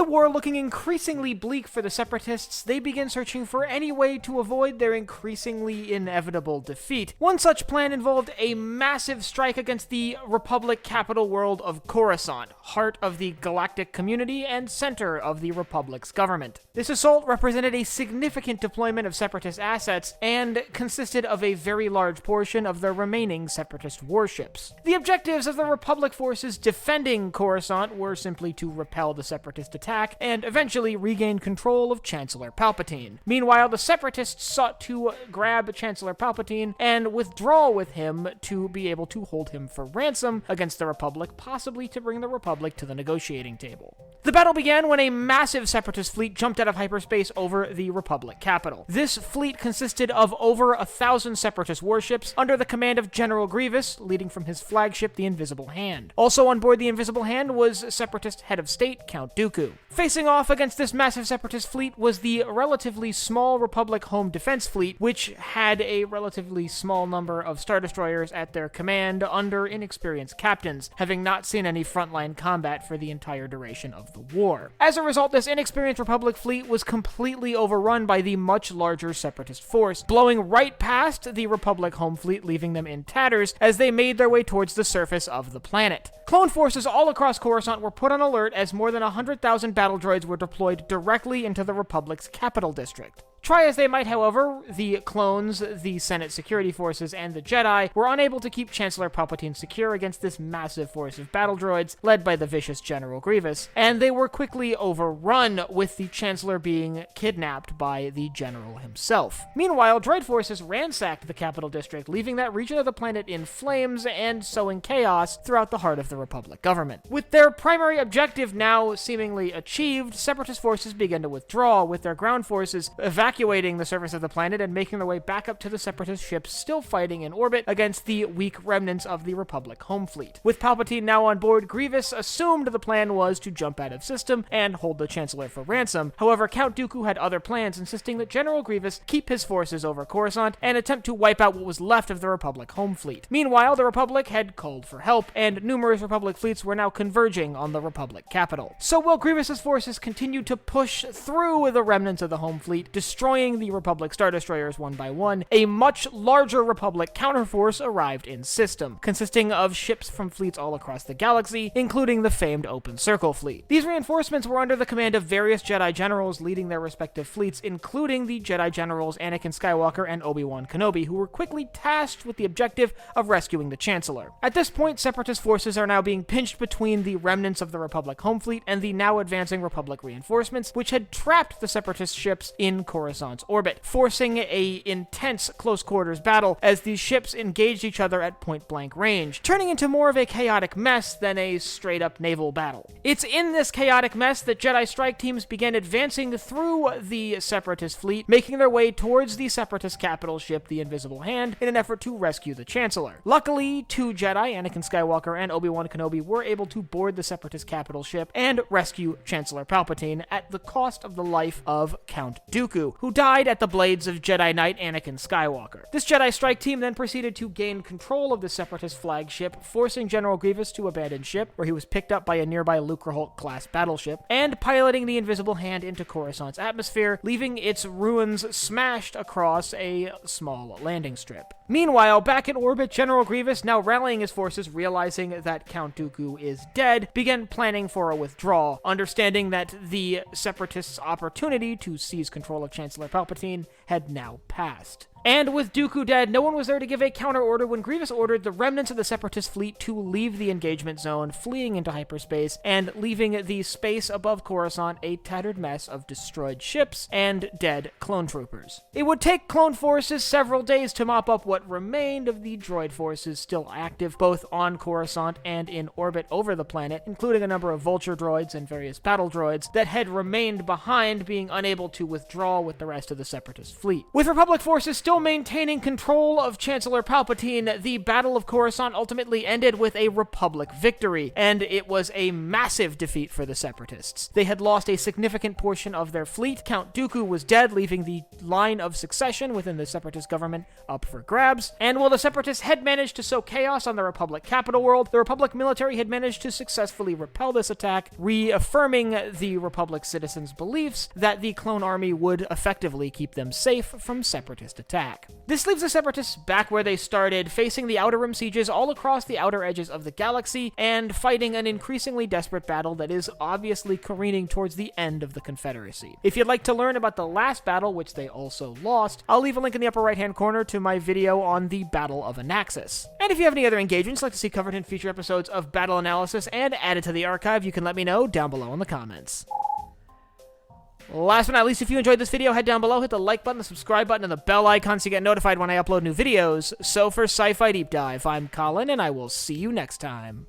the war looking increasingly bleak for the Separatists, they begin searching for any way to avoid their increasingly inevitable defeat. One such plan involved a massive strike against the Republic capital world of Coruscant, heart of the galactic community and center of the Republic's government. This assault represented a significant deployment of Separatist assets and consisted of a very large portion of the remaining Separatist warships. The objectives of the Republic forces defending Coruscant were simply to repel the Separatist attack and eventually regain control of Chancellor Palpatine. Meanwhile, the Separatists sought to grab Chancellor Palpatine and withdraw with him to be able to hold him for ransom against the Republic, possibly to bring the Republic to the negotiating table. The battle began when a massive Separatist fleet jumped out of hyperspace over the Republic capital. This fleet consisted of over 1,000 Separatist warships under the command of General Grievous, leading from his flagship, the Invisible Hand. Also on board the Invisible Hand was Separatist head of state, Count Dooku. Facing off against this massive Separatist fleet was the relatively small Republic Home Defense Fleet, which had a relatively small number of Star Destroyers at their command under inexperienced captains, having not seen any frontline combat for the entire duration of the war. As a result, this inexperienced Republic fleet was completely overrun by the much larger Separatist force, blowing right past the Republic Home Fleet, leaving them in tatters as they made their way towards the surface of the planet. Clone forces all across Coruscant were put on alert as more than 100,000 battle droids were deployed directly into the Republic's capital district. Try as they might, however, the clones, the Senate security forces, and the Jedi were unable to keep Chancellor Palpatine secure against this massive force of battle droids led by the vicious General Grievous, and they were quickly overrun, with the Chancellor being kidnapped by the General himself. Meanwhile, droid forces ransacked the capital district, leaving that region of the planet in flames and sowing chaos throughout the heart of the Republic government. With their primary objective now seemingly achieved, Separatist forces began to withdraw, with their ground forces evacuating the surface of the planet and making their way back up to the Separatist ships still fighting in orbit against the weak remnants of the Republic home fleet. With Palpatine now on board, Grievous assumed the plan was to jump out of system and hold the Chancellor for ransom. However, Count Dooku had other plans, insisting that General Grievous keep his forces over Coruscant and attempt to wipe out what was left of the Republic home fleet. Meanwhile, the Republic had called for help, and numerous Republic fleets were now converging on the Republic capital. So while Grievous's forces continued to push through the remnants of the home fleet, destroying the Republic Star Destroyers one by one, a much larger Republic counterforce arrived in system, consisting of ships from fleets all across the galaxy, including the famed Open Circle fleet. These reinforcements were under the command of various Jedi generals leading their respective fleets, including the Jedi generals Anakin Skywalker and Obi-Wan Kenobi, who were quickly tasked with the objective of rescuing the Chancellor. At this point, Separatist forces are now being pinched between the remnants of the Republic home fleet and the now advancing Republic reinforcements, which had trapped the Separatist ships in Coruscant's orbit, forcing a intense close-quarters battle as these ships engaged each other at point-blank range, turning into more of a chaotic mess than a straight-up naval battle. It's in this chaotic mess that Jedi strike teams began advancing through the Separatist fleet, making their way towards the Separatist capital ship, the Invisible Hand, in an effort to rescue the Chancellor. Luckily, two Jedi, Anakin Skywalker and Obi-Wan Kenobi, were able to board the Separatist capital ship and rescue Chancellor Palpatine at the cost of the life of Count Dooku, who died at the blades of Jedi Knight Anakin Skywalker. This Jedi strike team then proceeded to gain control of the Separatist flagship, forcing General Grievous to abandon ship, where he was picked up by a nearby Lucrehulk-class battleship, and piloting the Invisible Hand into Coruscant's atmosphere, leaving its ruins smashed across a small landing strip. Meanwhile, back in orbit, General Grievous, now rallying his forces, realizing that Count Dooku is dead, began planning for a withdrawal, understanding that the Separatists' opportunity to seize control of Chancellor Palpatine had now passed. And with Dooku dead, no one was there to give a counter-order when Grievous ordered the remnants of the Separatist fleet to leave the engagement zone, fleeing into hyperspace, and leaving the space above Coruscant a tattered mess of destroyed ships and dead clone troopers. It would take clone forces several days to mop up what remained of the droid forces still active, both on Coruscant and in orbit over the planet, including a number of vulture droids and various battle droids that had remained behind, being unable to withdraw with the rest of the Separatist fleet. With Republic forces still still maintaining control of Chancellor Palpatine, the Battle of Coruscant ultimately ended with a Republic victory, and it was a massive defeat for the Separatists. They had lost a significant portion of their fleet. Count Dooku was dead, leaving the line of succession within the Separatist government up for grabs. And while the Separatists had managed to sow chaos on the Republic capital world, the Republic military had managed to successfully repel this attack, reaffirming the Republic citizens' beliefs that the clone army would effectively keep them safe from Separatist attack. This leaves the Separatists back where they started, facing the Outer Rim sieges all across the outer edges of the galaxy, and fighting an increasingly desperate battle that is obviously careening towards the end of the Confederacy. If you'd like to learn about the last battle, which they also lost, I'll leave a link in the upper right-hand corner to my video on the Battle of Anaxis. And if you have any other engagements you'd like to see covered in future episodes of Battle Analysis and added to the archive, you can let me know down below in the comments. Last but not least, if you enjoyed this video, head down below, hit the like button, the subscribe button, and the bell icon so you get notified when I upload new videos. So for Sci-Fi Deep Dive, I'm Colin, and I will see you next time.